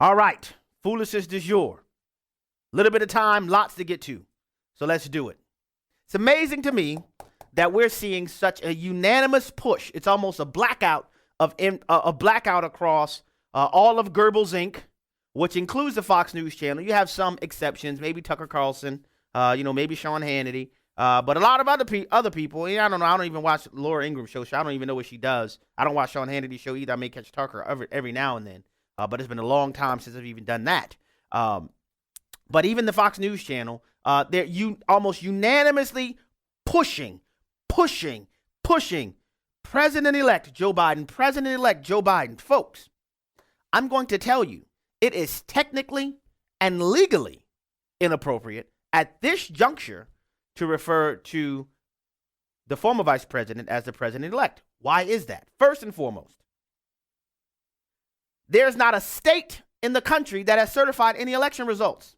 All right. Foolishness du jour. Little bit of time, lots to get to. So let's do it. It's amazing to me that we're seeing such a unanimous push. It's almost a blackout across all of Goebbels Inc., which includes the Fox News channel. You have some exceptions, maybe Tucker Carlson, maybe Sean Hannity, but a lot of other people. I don't know. I don't even watch Laura Ingram's show. I don't even know what she does. I don't watch Sean Hannity's show either. I may catch Tucker every now and then, but it's been a long time since I've even done that. But even the Fox News channel, they're almost unanimously pushing President-elect Joe Biden. Folks, I'm going to tell you, it is technically and legally inappropriate at this juncture to refer to the former vice president as the president-elect. Why is that? First and foremost, there's not a state in the country that has certified any election results.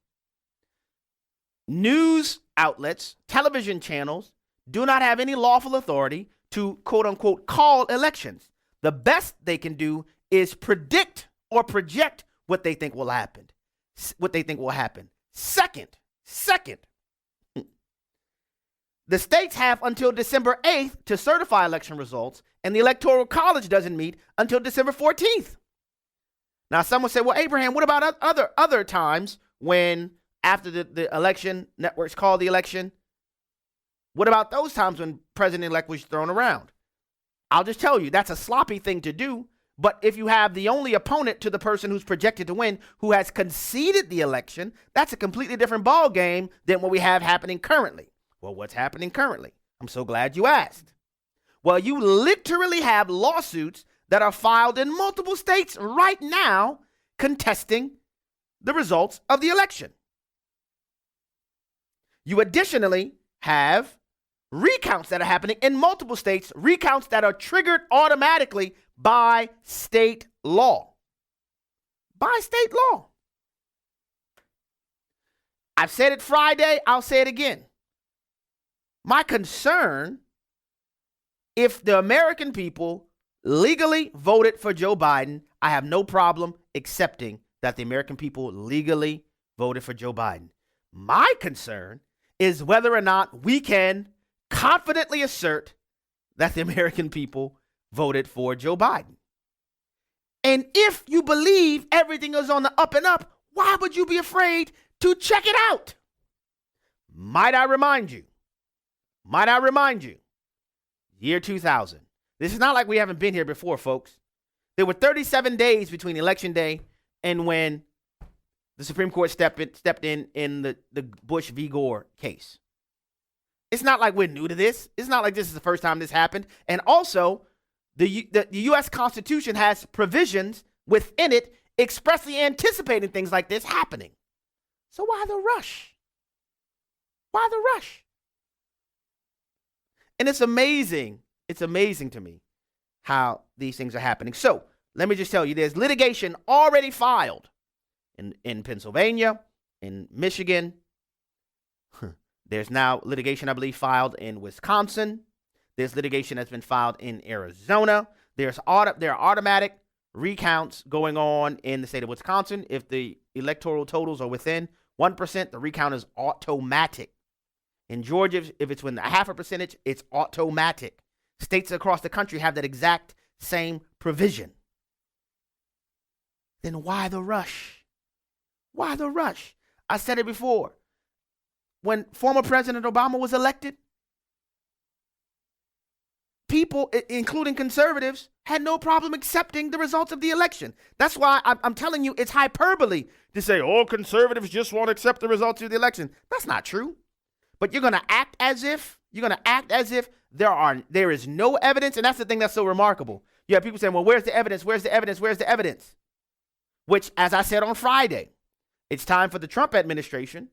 News outlets, television channels do not have any lawful authority to, quote unquote, call elections. The best they can do is predict or project what they think will happen. Second, the states have until December 8th to certify election results, and the Electoral College doesn't meet until December 14th. Now, someone said, well, Abraham, what about other times when after the election, networks call the election? What about those times when president-elect was thrown around? I'll just tell you, that's a sloppy thing to do. But if you have the only opponent to the person who's projected to win who has conceded the election, that's a completely different ball game than what we have happening currently. Well, what's happening currently? I'm so glad you asked. Well, you literally have lawsuits that are filed in multiple states right now contesting the results of the election. You additionally have recounts that are happening in multiple states, recounts that are triggered automatically by state law. I've said it Friday, I'll say it again. My concern, if the American people legally voted for Joe Biden, I have no problem accepting that the American people legally voted for Joe Biden. My concern is whether or not we can confidently assert that the American people voted for Joe Biden. And if you believe everything is on the up and up, why would you be afraid to check it out? Might I remind you, year 2000. This is not like we haven't been here before, folks. There were 37 days between Election Day and when the Supreme Court stepped in the Bush v. Gore case. It's not like we're new to this. It's not like this is the first time this happened. And also, the U.S. Constitution has provisions within it expressly anticipating things like this happening. So why the rush? And it's amazing to me how these things are happening. So let me just tell you, there's litigation already filed in Pennsylvania, in Michigan. There's now litigation, I believe, filed in Wisconsin. There's litigation that's been filed in Arizona. There are automatic recounts going on in the state of Wisconsin. If the electoral totals are within 1%, the recount is automatic. In Georgia, if it's within a half a percentage, it's automatic. States across the country have that exact same provision. Then why the rush? I said it before. When former President Obama was elected, people, including conservatives, had no problem accepting the results of the election. That's why I'm telling you it's hyperbole to say, oh, conservatives just won't accept the results of the election. That's not true. But you're going to act as if there is no evidence. And that's the thing that's so remarkable. You have people saying, well, where's the evidence? Which, as I said on Friday, it's time for the Trump administration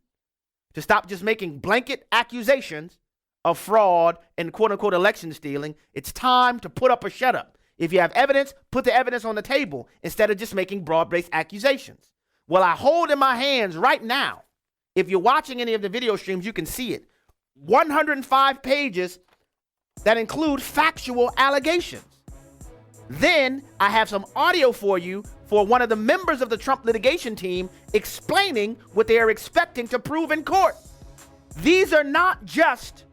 to stop just making blanket accusations of fraud and quote unquote election stealing. It's time to put up or shut up. If you have evidence, put the evidence on the table instead of just making broad-based accusations. Well, I hold in my hands right now, if you're watching any of the video streams, you can see it. 105 pages that include factual allegations. Then I have some audio for you for one of the members of the Trump litigation team explaining what they are expecting to prove in court. These are not just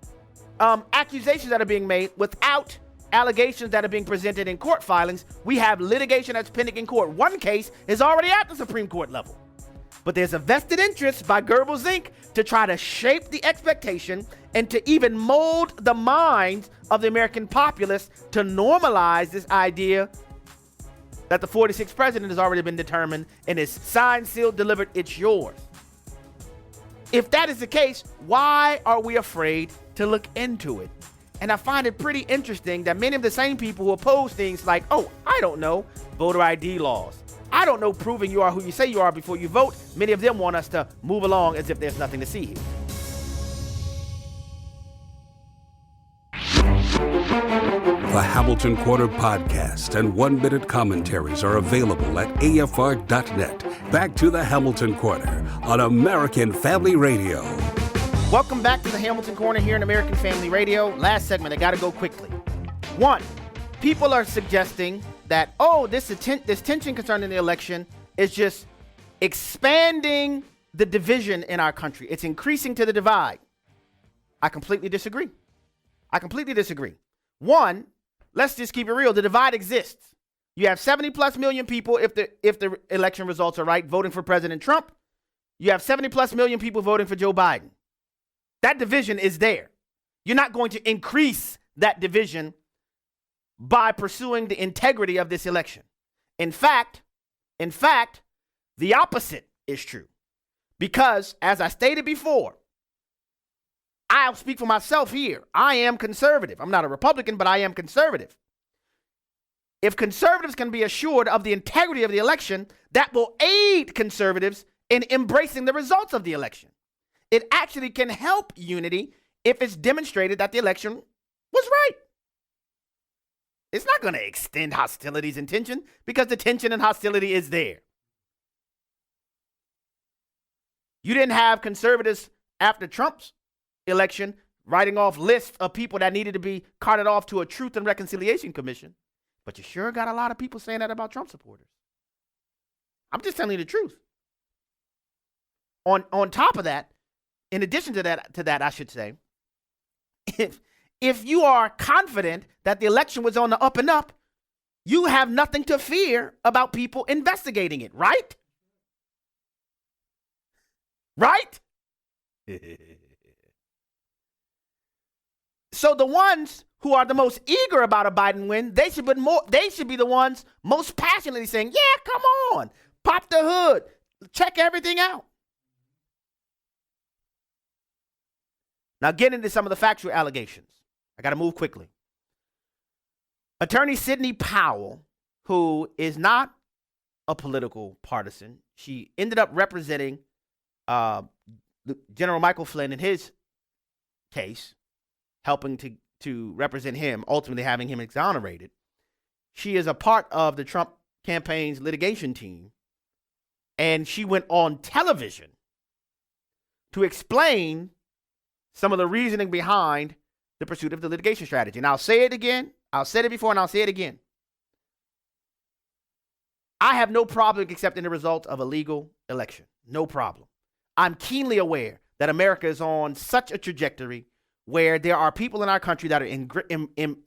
accusations that are being made without allegations that are being presented in court filings. We have litigation that's pending in court. One case is already at the Supreme Court level. But there's a vested interest by Goebbels Inc. to try to shape the expectation and to even mold the minds of the American populace to normalize this idea that the 46th president has already been determined and is signed, sealed, delivered, it's yours. If that is the case, why are we afraid to look into it? And I find it pretty interesting that many of the same people who oppose things like, oh, I don't know, voter ID laws. I don't know, proving you are who you say you are before you vote. Many of them want us to move along as if there's nothing to see here. The Hamilton Corner podcast and one-minute commentaries are available at afr.net. Back to the Hamilton Corner on American Family Radio. Welcome back to the Hamilton Corner here in American Family Radio. Last segment, I got to go quickly. One, people are suggesting that, this tension concerning the election is just expanding the division in our country. It's increasing to the divide. I completely disagree. One, let's just keep it real. The divide exists. You have 70 plus million people, if the election results are right, voting for President Trump. You have 70 plus million people voting for Joe Biden. That division is there. You're not going to increase that division by pursuing the integrity of this election. In fact, the opposite is true. Because, as I stated before, I'll speak for myself here. I am conservative. I'm not a Republican, but I am conservative. If conservatives can be assured of the integrity of the election, that will aid conservatives in embracing the results of the election. It actually can help unity if it's demonstrated that the election was right. It's not going to extend hostilities and tension because the tension and hostility is there. You didn't have conservatives after Trump's election writing off lists of people that needed to be carted off to a Truth and Reconciliation Commission. But you sure got a lot of people saying that about Trump supporters. I'm just telling you the truth. On top of that, in addition to that, I should say, if you are confident that the election was on the up and up, you have nothing to fear about people investigating it, right? Right? So the ones who are the most eager about a Biden win, they should be the ones most passionately saying, yeah, come on, pop the hood, check everything out. Now, get into some of the factual allegations. I got to move quickly. Attorney Sidney Powell, who is not a political partisan, she ended up representing General Michael Flynn in his case, helping to represent him, ultimately having him exonerated. She is a part of the Trump campaign's litigation team, and she went on television to explain some of the reasoning behind the pursuit of the litigation strategy. And I'll say it again. I'll say it before and I'll say it again. I have no problem accepting the result of a legal election. No problem. I'm keenly aware that America is on such a trajectory where there are people in our country that are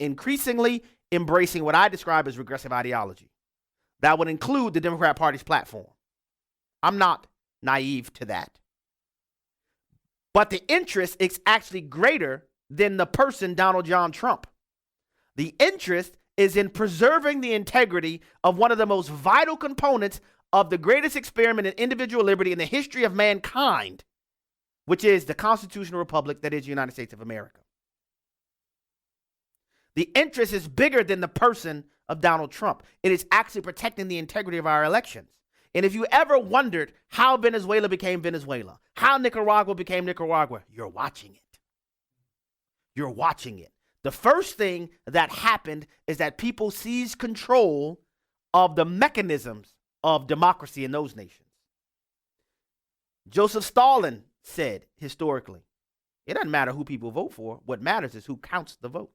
increasingly embracing what I describe as regressive ideology. That would include the Democrat Party's platform. I'm not naive to that. But the interest is actually greater than the person Donald John Trump. The interest is in preserving the integrity of one of the most vital components of the greatest experiment in individual liberty in the history of mankind, which is the constitutional republic that is the United States of America. The interest is bigger than the person of Donald Trump. It is actually protecting the integrity of our elections. And if you ever wondered how Venezuela became Venezuela, how Nicaragua became Nicaragua, you're watching it. You're watching it. The first thing that happened is that people seized control of the mechanisms of democracy in those nations. Joseph Stalin said historically, it doesn't matter who people vote for. What matters is who counts the votes.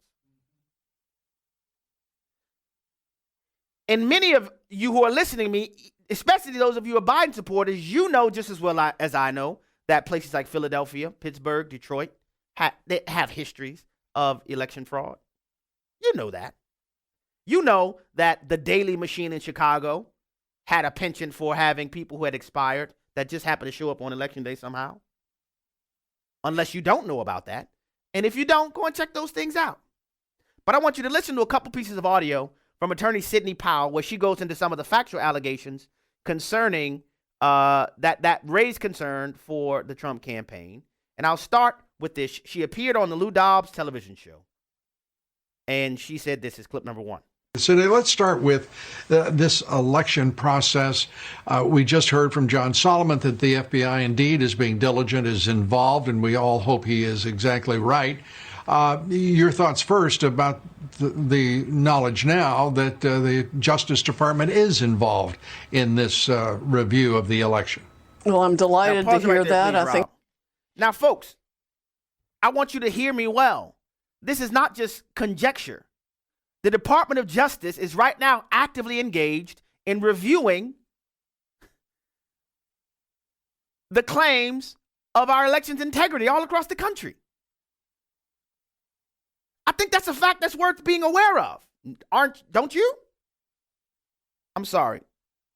And many of you who are listening to me, especially those of you who are Biden supporters, you know just as well as I know that places like Philadelphia, Pittsburgh, Detroit, they have histories of election fraud. You know that. You know that the Daily Machine in Chicago had a penchant for having people who had expired that just happened to show up on election day somehow. Unless you don't know about that. And if you don't, go and check those things out. But I want you to listen to a couple pieces of audio from attorney Sidney Powell, where she goes into some of the factual allegations concerning that raised concern for the Trump campaign. And I'll start with this. She appeared on the Lou Dobbs television show. And she said this is clip number 1. So let's start with this election process. We just heard from John Solomon that the FBI indeed is being diligent, is involved, and we all hope he is exactly right. Your thoughts first about the knowledge now that the Justice Department is involved in this review of the election. Well, I'm delighted to hear that. I think. Now, folks, I want you to hear me well. This is not just conjecture. The Department of Justice is right now actively engaged in reviewing the claims of our elections integrity all across the country. I think that's a fact that's worth being aware of. Don't you? I'm sorry.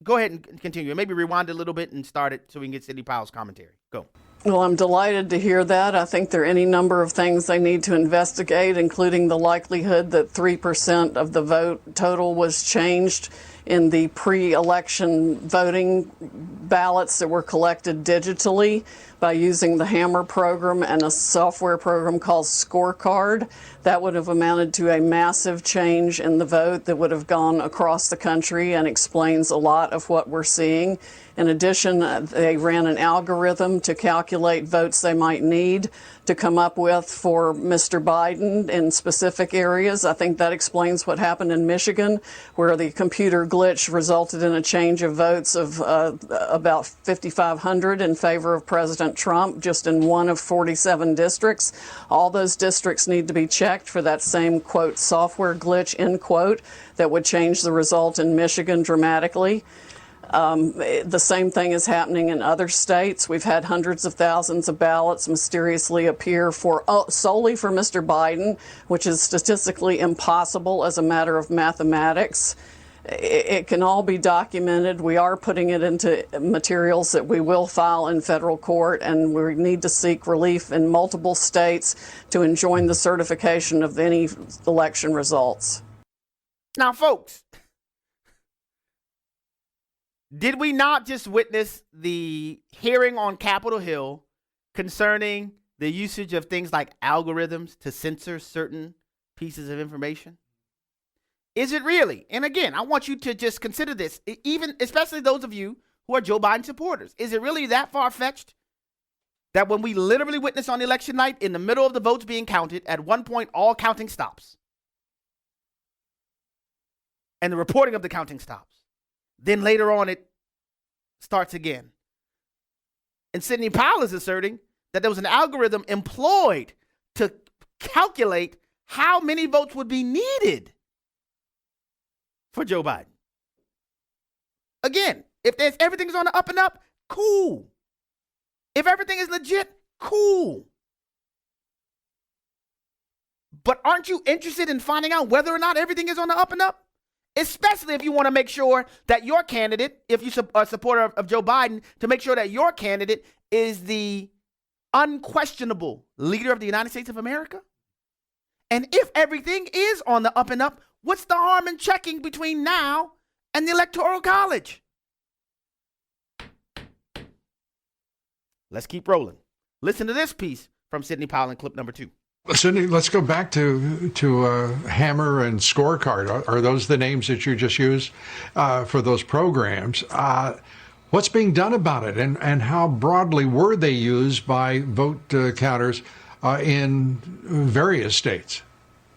Go ahead and continue. Maybe rewind a little bit and start it so we can get Sidney Powell's commentary. Go. Well, I'm delighted to hear that. I think there are any number of things they need to investigate, including the likelihood that 3% of the vote total was changed in the pre-election voting ballots that were collected digitally by using the Hammer program and a software program called Scorecard. That would have amounted to a massive change in the vote that would have gone across the country and explains a lot of what we're seeing. In addition, they ran an algorithm to calculate votes they might need to come up with for Mr. Biden in specific areas. I think that explains what happened in Michigan, where the computer glitch resulted in a change of votes of about 5,500 in favor of President Trump, just in one of 47 districts. All those districts need to be checked for that same, quote, software glitch, end quote, that would change the result in Michigan dramatically. The same thing is happening in other states. We've had hundreds of thousands of ballots mysteriously appear solely for Mr. Biden, which is statistically impossible as a matter of mathematics. It can all be documented. We are putting it into materials that we will file in federal court, and we need to seek relief in multiple states to enjoin the certification of any election results. Now, folks, did we not just witness the hearing on Capitol Hill concerning the usage of things like algorithms to censor certain pieces of information? Is it really? And again, I want you to just consider this, especially those of you who are Joe Biden supporters. Is it really that far-fetched that when we literally witness on election night, in the middle of the votes being counted, at one point all counting stops and the reporting of the counting stops? Then later on, it starts again. And Sidney Powell is asserting that there was an algorithm employed to calculate how many votes would be needed for Joe Biden. Again, if everything's on the up and up, cool. If everything is legit, cool. But aren't you interested in finding out whether or not everything is on the up and up? Especially if you want to make sure that your candidate, if you are a supporter of Joe Biden, to make sure that your candidate is the unquestionable leader of the United States of America. And if everything is on the up and up, what's the harm in checking between now and the Electoral College? Let's keep rolling. Listen to this piece from Sidney Powell in clip number 2. Sidney, let's go back to Hammer and Scorecard. Are those the names that you just used for those programs? What's being done about it, and how broadly were they used by vote counters in various states?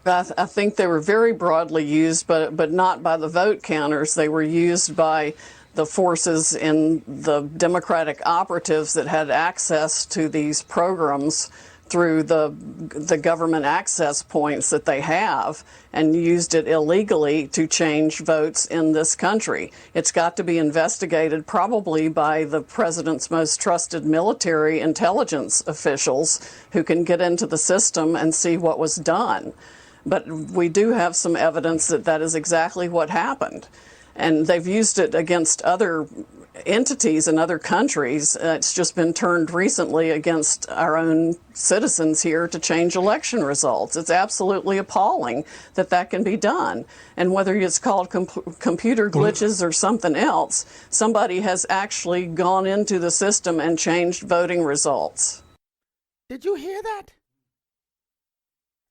I think they were very broadly used, but not by the vote counters. They were used by the forces in the Democratic operatives that had access to these programs through the government access points that they have and used it illegally to change votes in this country. It's got to be investigated probably by the president's most trusted military intelligence officials who can get into the system and see what was done. But we do have some evidence that that is exactly what happened. And they've used it against other entities in other countries. It's just been turned recently against our own citizens here to change election results. It's absolutely appalling that that can be done. And whether it's called computer glitches or something else, somebody has actually gone into the system and changed voting results. Did you hear that?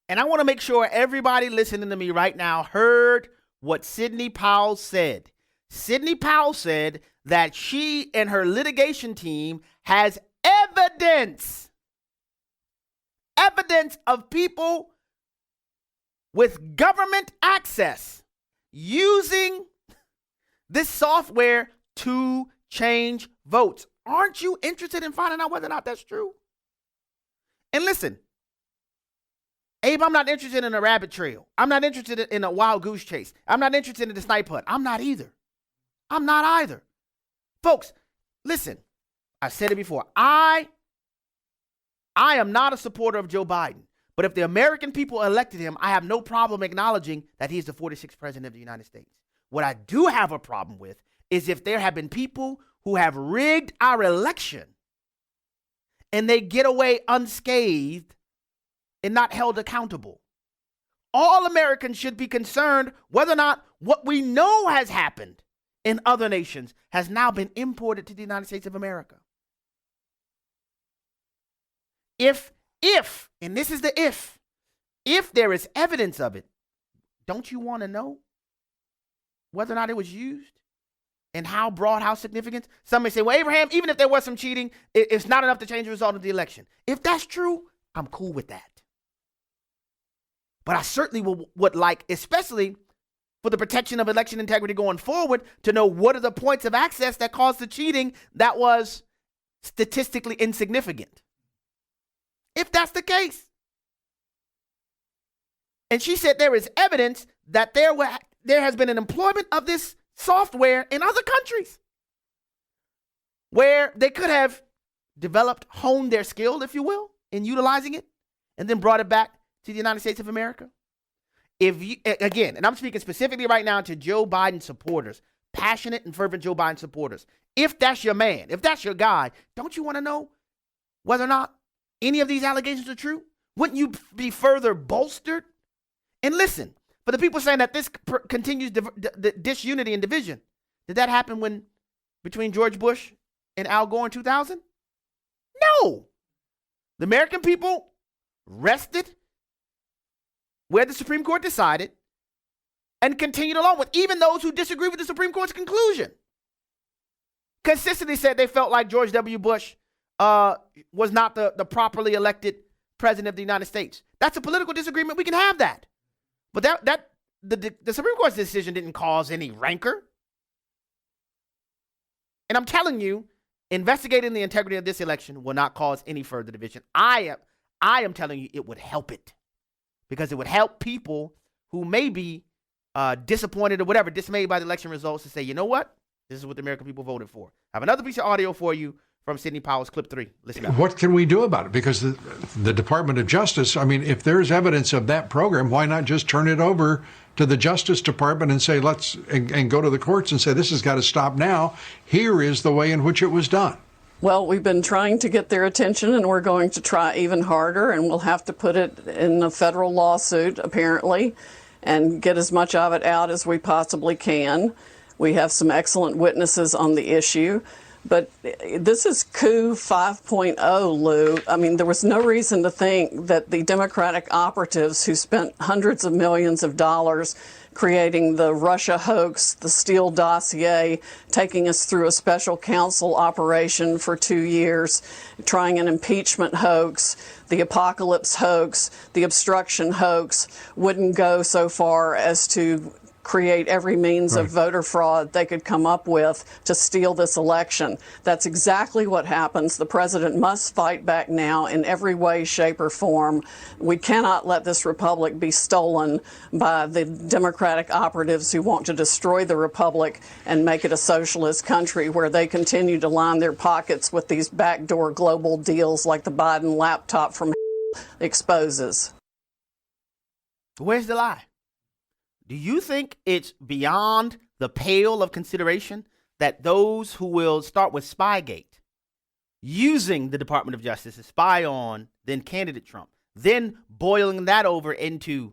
And I want to make sure everybody listening to me right now heard what Sidney Powell said. Sidney Powell said that she and her litigation team has evidence of people with government access using this software to change votes. Aren't you interested in finding out whether or not that's true? And listen, Abe, I'm not interested in a rabbit trail. I'm not interested in a wild goose chase. I'm not interested in the snipe hunt. I'm not either. Folks, listen, I said it before. I am not a supporter of Joe Biden. But if the American people elected him, I have no problem acknowledging that he's the 46th president of the United States. What I do have a problem with is if there have been people who have rigged our election and they get away unscathed and not held accountable. All Americans should be concerned whether or not what we know has happened in other nations has now been imported to the United States of America. If, and this is the if there is evidence of it, don't you want to know whether or not it was used and how broad, how significant? Some may say, well, Abraham, even if there was some cheating, it's not enough to change the result of the election. If that's true, I'm cool with that. But I certainly would like, especially for the protection of election integrity going forward, to know what are the points of access that caused the cheating that was statistically insignificant. If that's the case. And she said there is evidence that there has been an employment of this software in other countries where they could have honed their skill, if you will, in utilizing it and then brought it back to the United States of America. If you, again, and I'm speaking specifically right now to Joe Biden supporters, passionate and fervent Joe Biden supporters. If that's your man, if that's your guy, don't you want to know whether or not any of these allegations are true? Wouldn't you be further bolstered? And listen, for the people saying that this continues disunity and division, did that happen between George Bush and Al Gore in 2000? No. The American people rested where the Supreme Court decided and continued along with even those who disagree with the Supreme Court's conclusion. Consistently said they felt like George W. Bush was not the properly elected president of the United States. That's a political disagreement. We can have that. But the Supreme Court's decision didn't cause any rancor. And I'm telling you, investigating the integrity of this election will not cause any further division. I am telling you it would help it. Because it would help people who may be disappointed or whatever, dismayed by the election results, to say, you know what? This is what the American people voted for. I have another piece of audio for you from Sidney Powell's clip 3. Listen up. What can we do about it? Because the Department of Justice, I mean, if there's evidence of that program, why not just turn it over to the Justice Department and say, and go to the courts and say, this has got to stop now. Here is the way in which it was done. Well, we've been trying to get their attention, and we're going to try even harder, and we'll have to put it in a federal lawsuit, apparently, and get as much of it out as we possibly can. We have some excellent witnesses on the issue. But this is coup 5.0, Lou. I mean, there was no reason to think that the Democratic operatives who spent hundreds of millions of dollars creating the Russia hoax, the Steele dossier, taking us through a special counsel operation for 2 years, trying an impeachment hoax, the apocalypse hoax, the obstruction hoax, wouldn't go so far as to create every means of voter fraud they could come up with to steal this election. That's exactly what happens. The president must fight back now in every way, shape, or form. We cannot let this republic be stolen by the Democratic operatives who want to destroy the republic and make it a socialist country where they continue to line their pockets with these backdoor global deals like the Biden laptop from exposes. Where's the lie? Do you think it's beyond the pale of consideration that those who will start with Spygate, using the Department of Justice to spy on then candidate Trump, then boiling that over into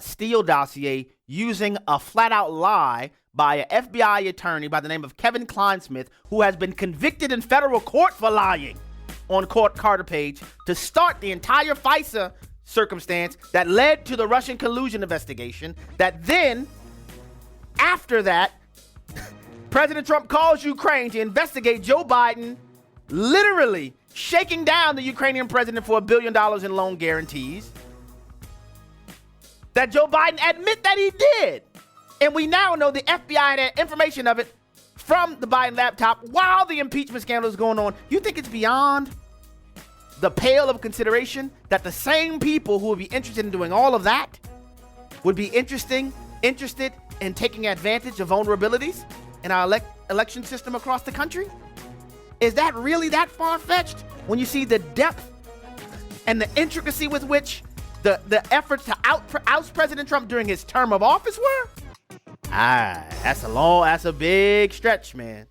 Steele dossier using a flat out lie by an FBI attorney by the name of Kevin Kleinsmith, who has been convicted in federal court for lying on Carter Page, to start the entire FISA circumstance that led to the Russian collusion investigation, that then, after that, President Trump calls Ukraine to investigate Joe Biden literally shaking down the Ukrainian president for $1 billion in loan guarantees, that Joe Biden admit that he did. And we now know the FBI had information of it from the Biden laptop while the impeachment scandal is going on. You think it's beyond the pale of consideration that the same people who would be interested in doing all of that would be interested in taking advantage of vulnerabilities in our election system across the country? Is that really that far-fetched when you see the depth and the intricacy with which the efforts to oust President Trump during his term of office were? That's a big stretch, man.